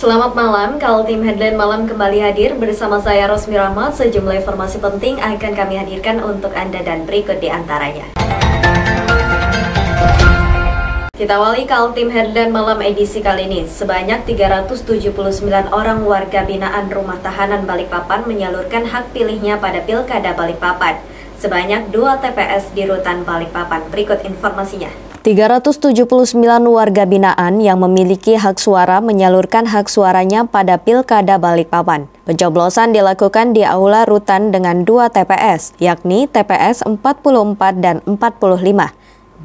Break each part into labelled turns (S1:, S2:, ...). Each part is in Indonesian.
S1: Selamat malam, Kaltim Headline Malam kembali hadir bersama saya Rosmi Rahmat. Sejumlah informasi penting akan kami hadirkan untuk Anda dan berikut di antaranya. Kita awali Kaltim Headline Malam edisi kali ini. Sebanyak 379 orang warga binaan rumah tahanan Balikpapan menyalurkan hak pilihnya pada Pilkada Balikpapan. Sebanyak 2 TPS di Rutan Balikpapan. Berikut informasinya. 379 warga binaan yang memiliki hak suara menyalurkan hak suaranya pada Pilkada Balikpapan. Pencoblosan dilakukan di Aula Rutan dengan 2 TPS, yakni TPS 44 dan 45.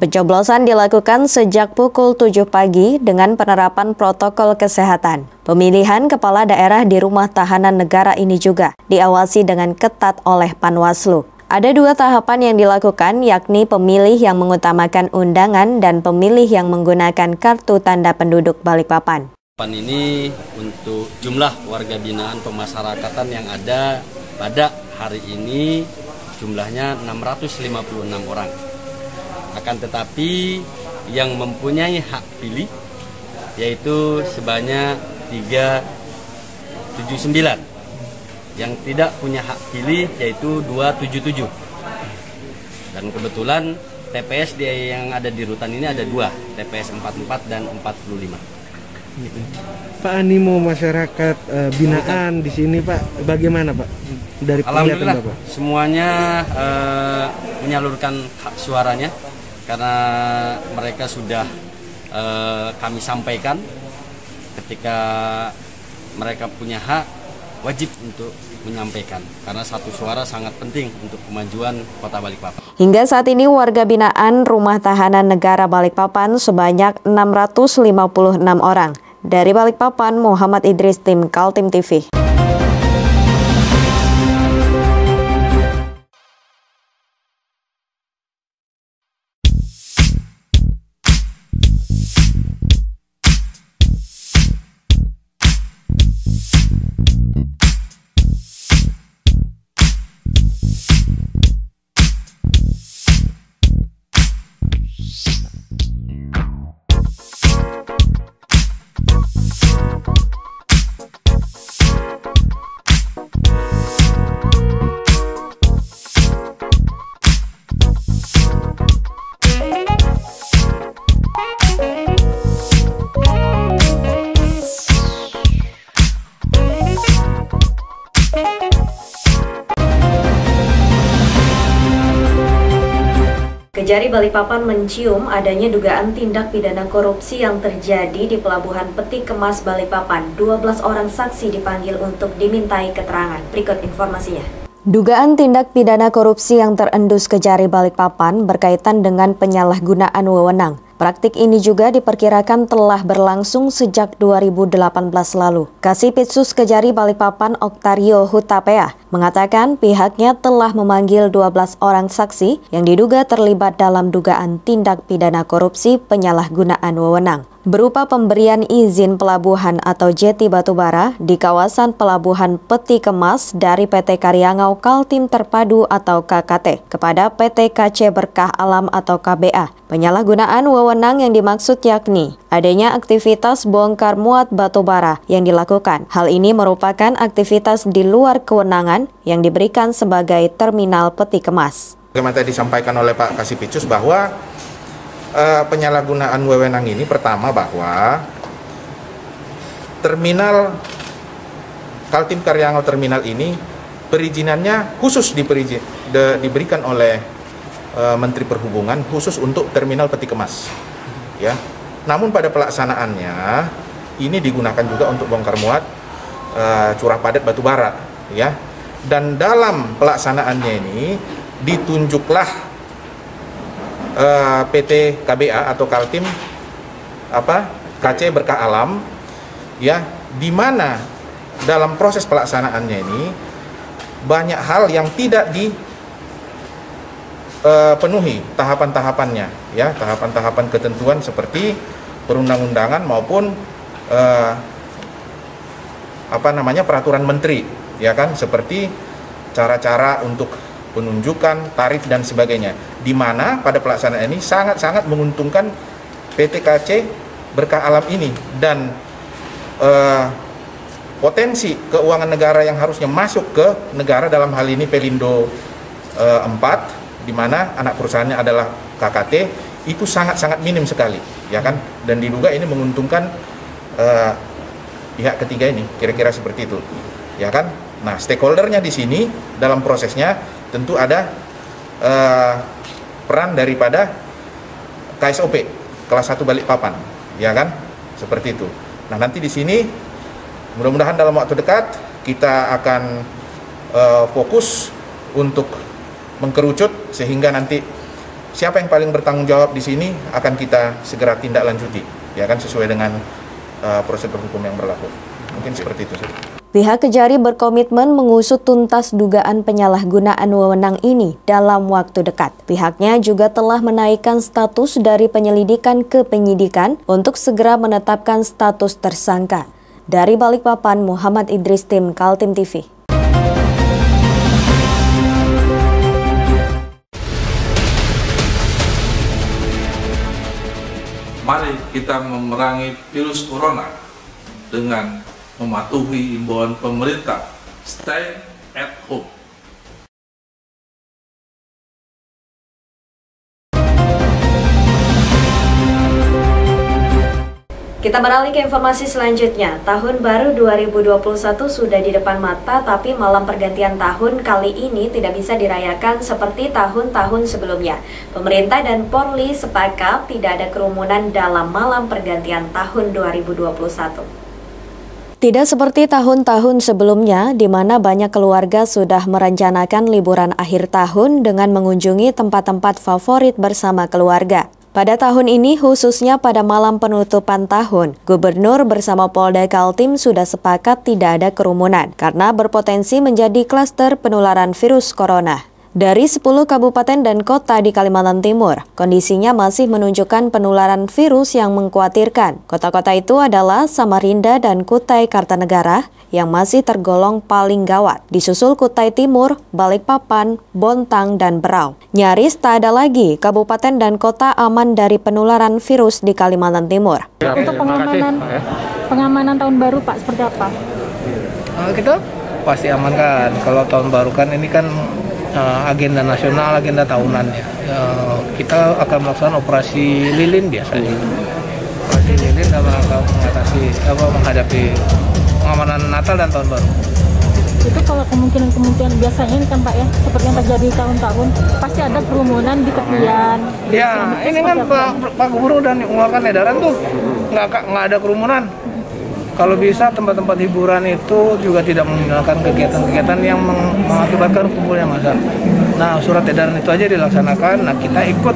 S1: Pencoblosan dilakukan sejak pukul 7 pagi dengan penerapan protokol kesehatan. Pemilihan kepala daerah di rumah tahanan negara ini juga diawasi dengan ketat oleh Panwaslu. Ada 2 tahapan yang dilakukan, yakni pemilih yang mengutamakan undangan dan pemilih yang menggunakan kartu tanda penduduk Balikpapan.
S2: Ini untuk jumlah warga binaan pemasyarakatan yang ada pada hari ini jumlahnya 656 orang. Akan tetapi yang mempunyai hak pilih yaitu sebanyak 379. Yang tidak punya hak pilih yaitu 277. Dan kebetulan TPS yang ada di Rutan ini ada 2, TPS 44 dan 45.
S3: Pak, animo masyarakat binaan di sini Pak, bagaimana Pak? Dari
S2: Alhamdulillah
S3: Bapak?
S2: Semuanya menyalurkan hak suaranya karena mereka sudah kami sampaikan ketika mereka punya hak wajib untuk menyampaikan karena satu suara sangat penting untuk kemajuan Kota Balikpapan.
S1: Hingga saat ini warga binaan Rumah Tahanan Negara Balikpapan sebanyak 656 orang. Dari Balikpapan, Muhammad Idris, tim Kaltim TV. Kejari Balikpapan mencium adanya dugaan tindak pidana korupsi yang terjadi di Pelabuhan Peti Kemas Balikpapan. 12 orang saksi dipanggil untuk dimintai keterangan. Berikut informasinya. Dugaan tindak pidana korupsi yang terendus Kejari Balikpapan berkaitan dengan penyalahgunaan wewenang. Praktik ini juga diperkirakan telah berlangsung sejak 2018 lalu. Kasipitsus Kejari Balikpapan Oktario Hutapea mengatakan pihaknya telah memanggil 12 orang saksi yang diduga terlibat dalam dugaan tindak pidana korupsi penyalahgunaan wewenang berupa pemberian izin pelabuhan atau jeti batubara di kawasan Pelabuhan Peti Kemas dari PT Karyangau Kaltim Terpadu atau KKT kepada PT KC Berkah Alam atau KBA. Penyalahgunaan wewenang yang dimaksud yakni adanya aktivitas bongkar muat batubara yang dilakukan. Hal ini merupakan aktivitas di luar kewenangan yang diberikan sebagai terminal peti kemas.
S4: Bagaimana tadi disampaikan oleh Pak Kasipitsus bahwa penyalahgunaan wewenang ini pertama bahwa terminal Kaltim Karyangau terminal ini perizinannya khusus diberikan oleh Menteri Perhubungan khusus untuk terminal peti kemas, ya. Namun pada pelaksanaannya ini digunakan juga untuk bongkar muat curah padat batubara, ya. Dan dalam pelaksanaannya ini ditunjuklah PT KBA atau Kaltim KC Berkah Alam, ya, di mana dalam proses pelaksanaannya ini banyak hal yang tidak dipenuhi tahapan-tahapannya, ya, tahapan-tahapan ketentuan seperti perundang-undangan maupun peraturan menteri, ya kan, seperti cara-cara untuk penunjukan, tarif dan sebagainya, di mana pada pelaksanaan ini sangat-sangat menguntungkan PT KC Berkah Alam ini dan potensi keuangan negara yang harusnya masuk ke negara, dalam hal ini Pelindo 4, di mana anak perusahaannya adalah KKT, itu sangat-sangat minim sekali, ya kan? Dan diduga ini menguntungkan pihak ketiga ini, kira-kira seperti itu, ya kan? Nah, stakeholdernya di sini dalam prosesnya tentu ada peran daripada KSOP kelas 1 Balikpapan, ya kan? Seperti itu. Nah, nanti di sini mudah-mudahan dalam waktu dekat kita akan fokus untuk mengkerucut sehingga nanti siapa yang paling bertanggung jawab di sini akan kita segera tindak lanjuti, ya kan, sesuai dengan prosedur hukum yang berlaku. Mungkin seperti itu.
S1: Pihak Kejari berkomitmen mengusut tuntas dugaan penyalahgunaan wewenang ini dalam waktu dekat. Pihaknya juga telah menaikkan status dari penyelidikan ke penyidikan untuk segera menetapkan status tersangka. Dari Balikpapan, Muhammad Idris, tim Kaltim TV.
S5: Mari kita memerangi virus corona dengan mematuhi imbauan pemerintah. Stay at home.
S1: Kita beralih ke informasi selanjutnya. Tahun baru 2021 sudah di depan mata, tapi malam pergantian tahun kali ini tidak bisa dirayakan seperti tahun-tahun sebelumnya. Pemerintah dan Polri sepakat tidak ada kerumunan dalam malam pergantian tahun 2021. Tidak seperti tahun-tahun sebelumnya, di mana banyak keluarga sudah merencanakan liburan akhir tahun dengan mengunjungi tempat-tempat favorit bersama keluarga. Pada tahun ini, khususnya pada malam penutupan tahun, Gubernur bersama Polda Kaltim sudah sepakat tidak ada kerumunan karena berpotensi menjadi klaster penularan virus corona. Dari 10 kabupaten dan kota di Kalimantan Timur, kondisinya masih menunjukkan penularan virus yang mengkhawatirkan. Kota-kota itu adalah Samarinda dan Kutai Kartanegara yang masih tergolong paling gawat. Disusul Kutai Timur, Balikpapan, Bontang, dan Berau. Nyaris tak ada lagi kabupaten dan kota aman dari penularan virus di Kalimantan Timur.
S6: Untuk pengamanan tahun baru, Pak, seperti apa?
S7: Kita pasti amankan. Kalau tahun baru kan ini kan agenda nasional, agenda tahunan ya. Kita akan melakukan operasi lilin biasanya. Operasi lilin dalam rangka menghadapi pengamanan Natal dan tahun baru.
S6: Itu kalau kemungkinan biasanya kan Pak ya, seperti yang terjadi tahun-tahun, pasti ada kerumunan di tepian.
S7: Ya, ini kan Pak Gubernur dan mengeluarkan edaran tuh nggak ada kerumunan. Kalau bisa tempat-tempat hiburan itu juga tidak menggunakan kegiatan-kegiatan yang mengakibatkan kumpulnya massa. Nah, surat edaran itu aja dilaksanakan. Nah, kita ikut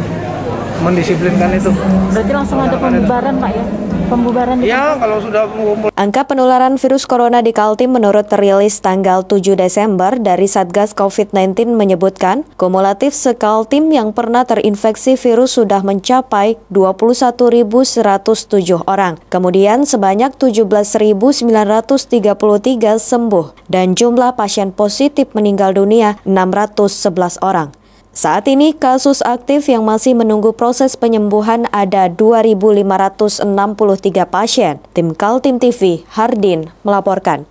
S7: mendisiplinkan itu.
S6: Berarti langsung ada pembubaran, Pak ya? Pembubaran
S7: ya, kalau sudah mengumpul.
S1: Angka penularan virus corona di Kaltim menurut terilis tanggal 7 Desember dari Satgas COVID-19 menyebutkan kumulatif se-Kaltim yang pernah terinfeksi virus sudah mencapai 21.107 orang. Kemudian sebanyak 17.933 sembuh dan jumlah pasien positif meninggal dunia 611 orang. Saat ini kasus aktif yang masih menunggu proses penyembuhan ada 2.563 pasien. Tim Kaltim TV, Hardin, melaporkan.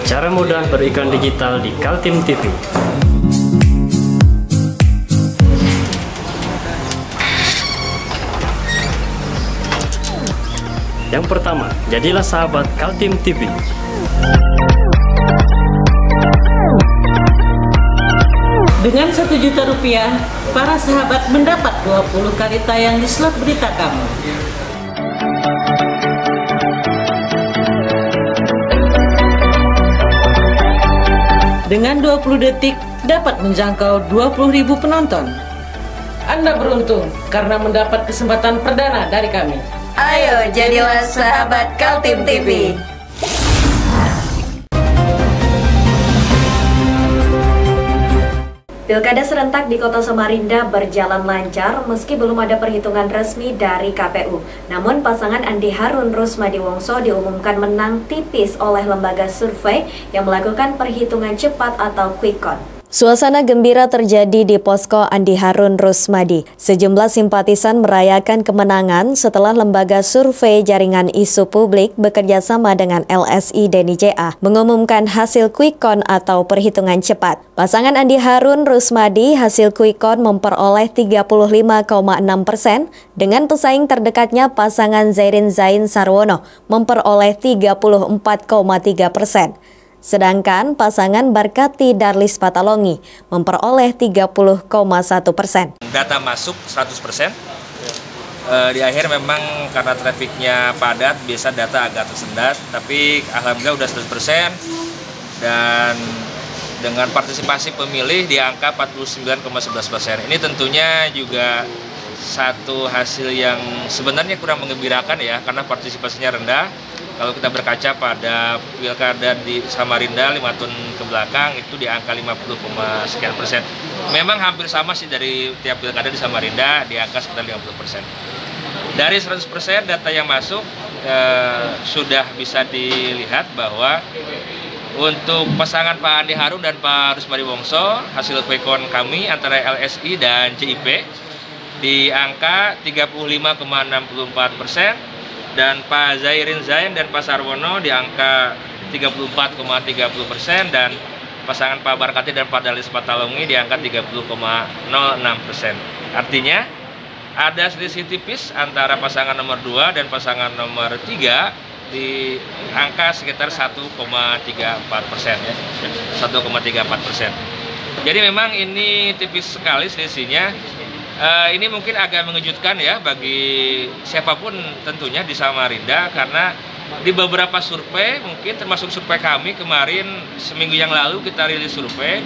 S8: Cara mudah beriklan digital di Kaltim TV. Yang pertama, jadilah sahabat Kaltim TV.
S9: Dengan Rp1.000.000, para sahabat mendapat 20 kali tayang di slot berita kamu. Dengan 20 detik, dapat menjangkau 20.000 penonton. Anda beruntung karena mendapat kesempatan perdana dari kami.
S1: Ayo jadilah sahabat Kaltim TV. Pilkada serentak di Kota Samarinda berjalan lancar meski belum ada perhitungan resmi dari KPU. Namun pasangan Andi Harun Rusmadi Wongso diumumkan menang tipis oleh lembaga survei yang melakukan perhitungan cepat atau quick count. Suasana gembira terjadi di posko Andi Harun Rusmadi. Sejumlah simpatisan merayakan kemenangan setelah lembaga survei jaringan isu publik bekerjasama dengan LSI dan IJA mengumumkan hasil quick count atau perhitungan cepat. Pasangan Andi Harun Rusmadi hasil quick count memperoleh 35,6% dengan pesaing terdekatnya pasangan Zairin Zain Sarwono memperoleh 34,3%. Sedangkan pasangan Barkati Darlis Patalongi memperoleh 30,1%.
S10: Data masuk 100%. Di akhir memang karena trafiknya padat, biasa data agak tersendat, tapi alhamdulillah udah 100%. Dan dengan partisipasi pemilih di angka 49,11%. Ini tentunya juga satu hasil yang sebenarnya kurang menggembirakan ya, karena partisipasinya rendah. Kalau kita berkaca pada pilkada di Samarinda 5 tahun ke belakang itu di angka 50,sekian%. Memang hampir sama sih dari tiap pilkada di Samarinda di angka sekitar 50%. Dari 100% data yang masuk sudah bisa dilihat bahwa untuk pasangan Pak Andi Harun dan Pak Rusmadi Wongso, hasil quick count kami antara LSI dan CIP di angka 35,64%. Dan Pak Zairin Zain dan Pak Sarwono di angka 34,30% dan pasangan Pak Barkati dan Pak Darlis Patalongi di angka 30,06%. Artinya ada selisih tipis antara pasangan nomor 2 dan pasangan nomor 3 di angka sekitar 1,34% ya. 1,34%. Jadi memang ini tipis sekali selisihnya. Ini mungkin agak mengejutkan ya bagi siapapun tentunya di Samarinda, karena di beberapa survei mungkin termasuk survei kami kemarin seminggu yang lalu kita rilis survei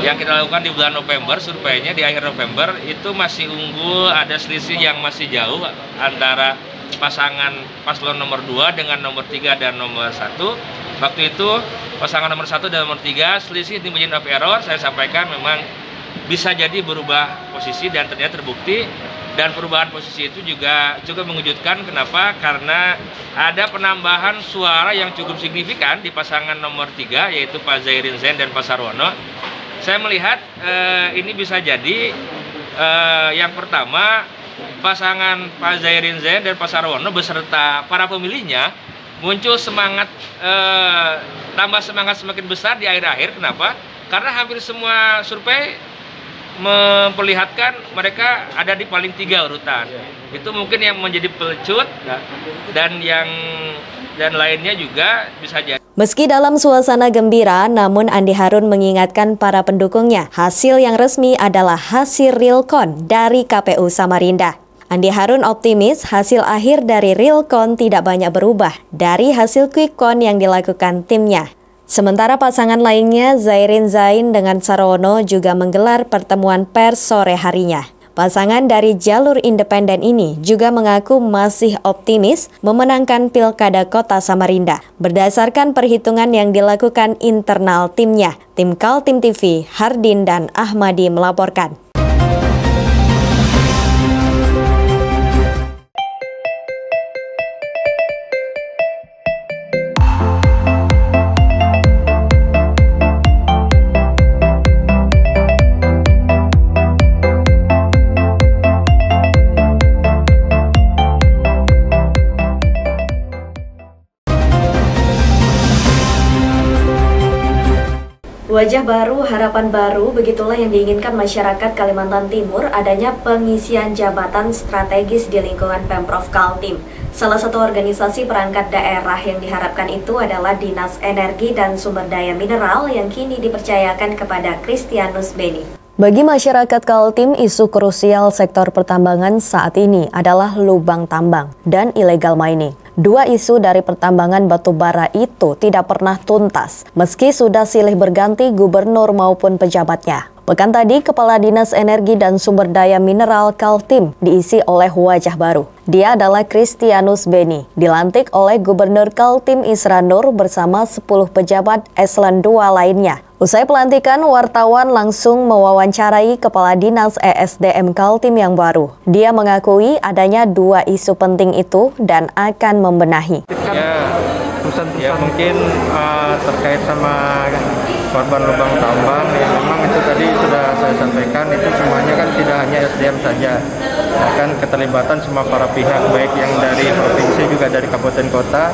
S10: yang kita lakukan di bulan November, surveinya di akhir November itu masih unggul, ada selisih yang masih jauh antara pasangan paslon nomor 2 dengan nomor 3 dan nomor 1. Waktu itu pasangan nomor 1 dan nomor 3 selisih di margin of error saya sampaikan memang bisa jadi berubah posisi dan ternyata terbukti, dan perubahan posisi itu juga cukup mengejutkan. Kenapa? Karena ada penambahan suara yang cukup signifikan di pasangan nomor 3 yaitu Pak Zairin Zain dan Pak Sarwono. Saya melihat ini bisa jadi yang pertama pasangan Pak Zairin Zain dan Pak Sarwono beserta para pemilihnya muncul semangat, tambah semangat semakin besar di akhir-akhir. Kenapa? Karena hampir semua survei memperlihatkan mereka ada di paling 3 urutan. Itu mungkin yang menjadi pelecut dan lainnya juga bisa jadi.
S1: Meski dalam suasana gembira, namun Andi Harun mengingatkan para pendukungnya, hasil yang resmi adalah hasil real count dari KPU Samarinda. Andi Harun optimis hasil akhir dari real count tidak banyak berubah dari hasil quick count yang dilakukan timnya. Sementara pasangan lainnya, Zairin Zain dengan Sarwono juga menggelar pertemuan pers sore harinya. Pasangan dari jalur independen ini juga mengaku masih optimis memenangkan Pilkada Kota Samarinda berdasarkan perhitungan yang dilakukan internal timnya. Tim Kaltim TV, Hardin dan Ahmadi melaporkan. Wajah baru, harapan baru, begitulah yang diinginkan masyarakat Kalimantan Timur, adanya pengisian jabatan strategis di lingkungan Pemprov Kaltim. Salah satu organisasi perangkat daerah yang diharapkan itu adalah Dinas Energi dan Sumber Daya Mineral yang kini dipercayakan kepada Kristianus Beni. Bagi masyarakat Kaltim, isu krusial sektor pertambangan saat ini adalah lubang tambang dan illegal mining. Dua isu dari pertambangan batu bara itu tidak pernah tuntas, meski sudah silih berganti gubernur maupun pejabatnya. Pekan tadi, Kepala Dinas Energi dan Sumber Daya Mineral Kaltim diisi oleh wajah baru. Dia adalah Kristianus Beni, dilantik oleh Gubernur Kaltim Isra Nur bersama 10 pejabat eselon 2 lainnya. Usai pelantikan, wartawan langsung mewawancarai Kepala Dinas ESDM Kaltim yang baru. Dia mengakui adanya 2 isu penting itu dan akan membenahi.
S11: Ya mungkin terkait sama korban lubang tambang, ya memang itu tadi sudah saya sampaikan, itu semuanya kan tidak hanya SDM saja, kan keterlibatan semua para pihak, baik yang dari provinsi juga dari kabupaten kota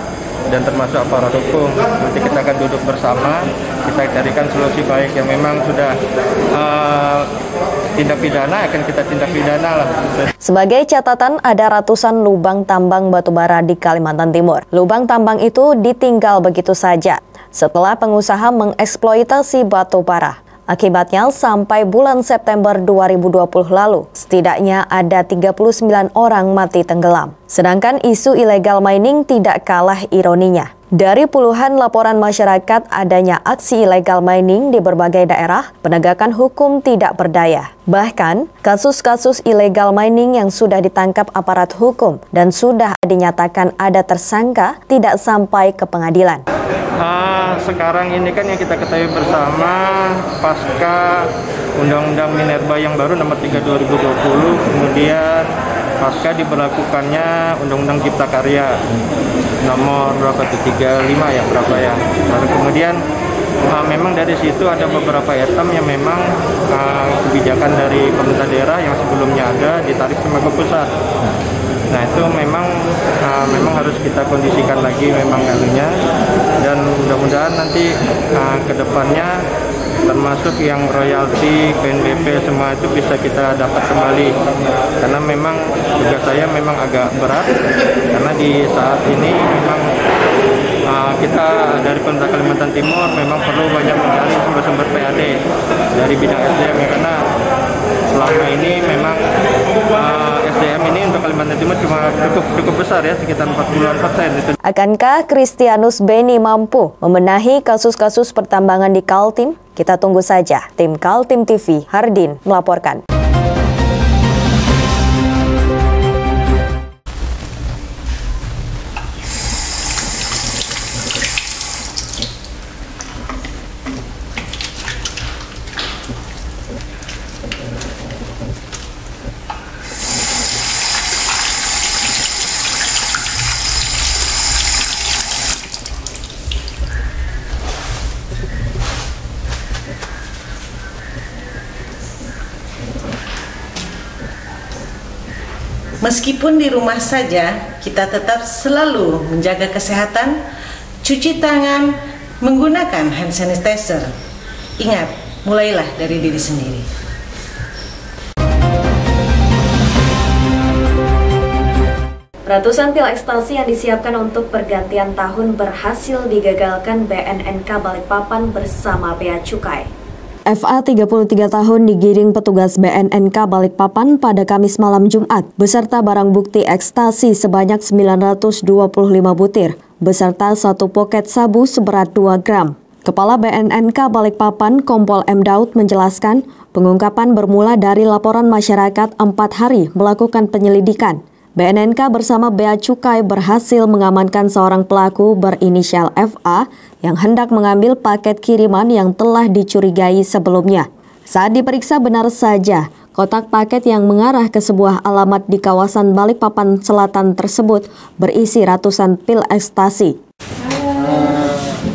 S11: dan termasuk aparat hukum. Nanti kita akan duduk bersama, kita carikan solusi baik yang memang sudah tindak pidana, akan kita tindak pidana lah.
S1: Sebagai catatan, ada ratusan lubang tambang batubara di Kalimantan Timur. Lubang tambang itu ditinggal begitu saja setelah pengusaha mengeksploitasi batu bara. Akibatnya, sampai bulan September 2020 lalu, setidaknya ada 39 orang mati tenggelam. Sedangkan isu illegal mining tidak kalah ironinya. Dari puluhan laporan masyarakat adanya aksi illegal mining di berbagai daerah, penegakan hukum tidak berdaya. Bahkan, kasus-kasus illegal mining yang sudah ditangkap aparat hukum dan sudah dinyatakan ada tersangka tidak sampai ke pengadilan.
S11: Sekarang ini kan yang kita ketahui bersama, pasca Undang-Undang Minerba yang baru nomor 3 2020, kemudian pasca diberlakukannya Undang-Undang Cipta Karya nomor 35 ya berapa ya. Lalu kemudian memang dari situ ada beberapa item yang memang kebijakan dari pemerintah daerah yang sebelumnya ada ditarik sama ke pusat. Nah itu memang harus kita kondisikan lagi memang anunya, dan mudah-mudahan nanti ke depannya termasuk yang royalti, PNBP semua itu bisa kita dapat kembali, karena memang tugas saya memang agak berat, karena di saat ini memang kita dari pemerintah Kalimantan Timur memang perlu banyak mencari sumber-sumber PAD dari bidang SDM, karena selama ini memang SDM ini untuk Kalimantan Timur cuma cukup besar ya, sekitar 40%.
S1: Akankah Kristianus Beni mampu membenahi kasus-kasus pertambangan di Kaltim? Kita tunggu saja. Tim Kaltim TV, Hardin melaporkan.
S9: Meskipun di rumah saja, kita tetap selalu menjaga kesehatan, cuci tangan, menggunakan hand sanitizer. Ingat, mulailah dari diri sendiri.
S1: Ratusan pil ekstasi yang disiapkan untuk pergantian tahun berhasil digagalkan BNNK Balikpapan bersama Bea Cukai. FA 33 tahun digiring petugas BNNK Balikpapan pada Kamis malam Jumat beserta barang bukti ekstasi sebanyak 925 butir beserta 1 poket sabu seberat 2 gram. Kepala BNNK Balikpapan Kompol M. Daud menjelaskan pengungkapan bermula dari laporan masyarakat 4 hari melakukan penyelidikan. BNNK bersama Bea Cukai berhasil mengamankan seorang pelaku berinisial FA yang hendak mengambil paket kiriman yang telah dicurigai sebelumnya. Saat diperiksa benar saja, kotak paket yang mengarah ke sebuah alamat di kawasan Balikpapan Selatan tersebut berisi ratusan pil ekstasi.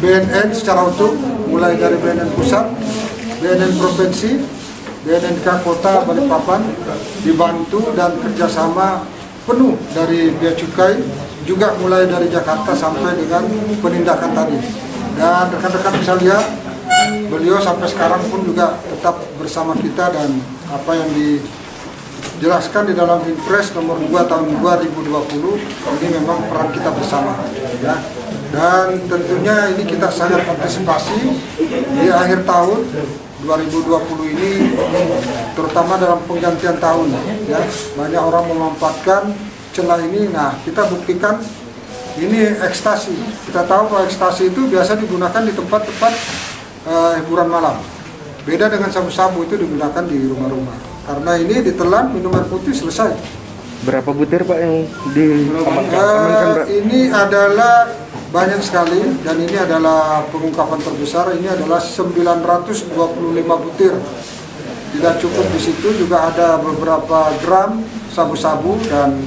S12: BNN secara utuh, mulai dari BNN Pusat, BNN Provinsi, BNNK Kota Balikpapan, dibantu dan kerjasama penuh dari Bea Cukai, juga mulai dari Jakarta sampai dengan penindakan tadi. Dan rekan-rekan bisa lihat, beliau sampai sekarang pun juga tetap bersama kita, dan apa yang dijelaskan di dalam Impres nomor 2 tahun 2020 ini memang peran kita bersama ya. Dan tentunya ini kita sangat antisipasi di akhir tahun 2020 ini, terutama dalam penggantian tahun ya, banyak orang memanfaatkan celah ini. Nah, kita buktikan ini ekstasi. Kita tahu bahwa ekstasi itu biasa digunakan di tempat-tempat hiburan malam. Beda dengan sabu-sabu itu digunakan di rumah-rumah. Karena ini ditelan, minum air putih, selesai.
S3: Berapa butir Pak yang diamankan?
S12: Ini adalah banyak sekali, dan ini adalah pengungkapan terbesar. Ini adalah 925 butir. Tidak cukup di situ, juga ada beberapa gram sabu-sabu, dan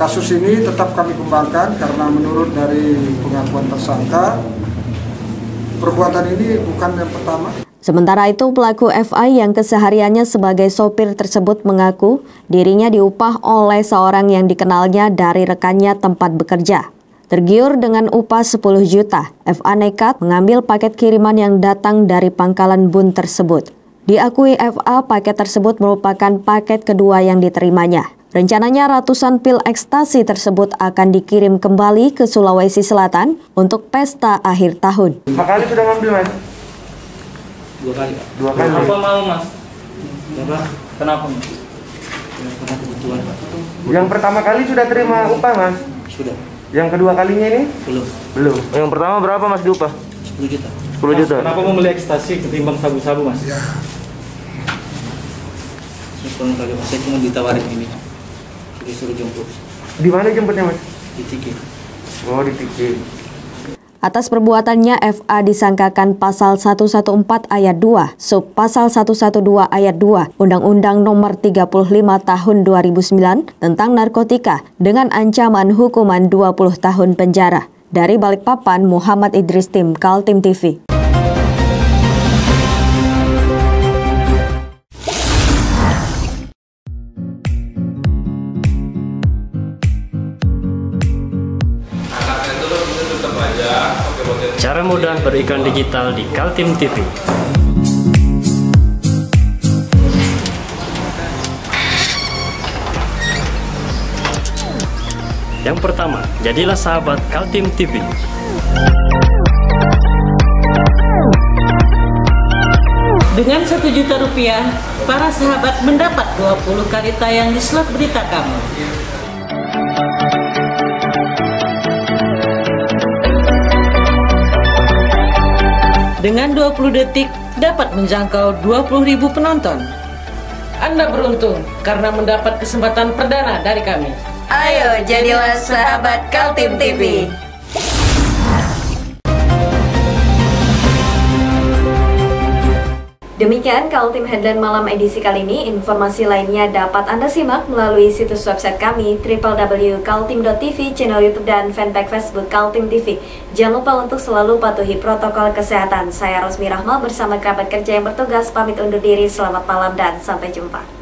S12: kasus ini tetap kami kembangkan karena menurut dari pengakuan tersangka, perbuatan ini bukan yang pertama.
S1: Sementara itu, pelaku FA yang kesehariannya sebagai sopir tersebut mengaku dirinya diupah oleh seorang yang dikenalnya dari rekannya tempat bekerja. Tergiur dengan upah 10 juta, FA nekat mengambil paket kiriman yang datang dari pangkalan bun tersebut. Diakui FA, paket tersebut merupakan paket kedua yang diterimanya. Rencananya ratusan pil ekstasi tersebut akan dikirim kembali ke Sulawesi Selatan untuk pesta akhir tahun.
S3: Berapa kali sudah ngambil, Mas?
S13: 2 kali.
S3: 2 kali.
S13: Apa mau, Mas? Kenapa? Karena kebutuhan.
S3: Yang pertama kali sudah terima upah, Mas?
S13: Sudah.
S3: Yang kedua kalinya ini? Belum. Yang pertama berapa, Mas, diupah?
S13: 10 juta.
S3: 10 juta.
S13: Kenapa mau beli ekstasi ketimbang sabu-sabu, Mas? Saya cuma ditawarin ini. Disuruh jemput.
S3: Di mana jemputnya, Mas?
S13: Di Tiki.
S3: Oh, di Tiki.
S1: Atas perbuatannya, FA disangkakan pasal 114 ayat 2, sub pasal 112 ayat 2, Undang-Undang Nomor 35 Tahun 2009 tentang narkotika dengan ancaman hukuman 20 tahun penjara. Dari Balikpapan, Muhammad Idris, tim Kaltim TV.
S8: Cara mudah beriklan digital di Kaltim TV. Yang pertama, jadilah sahabat Kaltim TV.
S9: Dengan 1 juta rupiah, para sahabat mendapat 20 kali tayang di slot berita kamu. Dengan 20 detik dapat menjangkau 20.000 penonton. Anda beruntung karena mendapat kesempatan perdana dari kami.
S1: Ayo jadilah sahabat Kaltim TV. Demikian Kaltim Headline Malam edisi kali ini. Informasi lainnya dapat Anda simak melalui situs website kami www.kaltim.tv, channel YouTube dan fanpage Facebook Kaltim TV. Jangan lupa untuk selalu patuhi protokol kesehatan. Saya Rosmi Rahma bersama kerabat kerja yang bertugas pamit undur diri. Selamat malam dan sampai jumpa.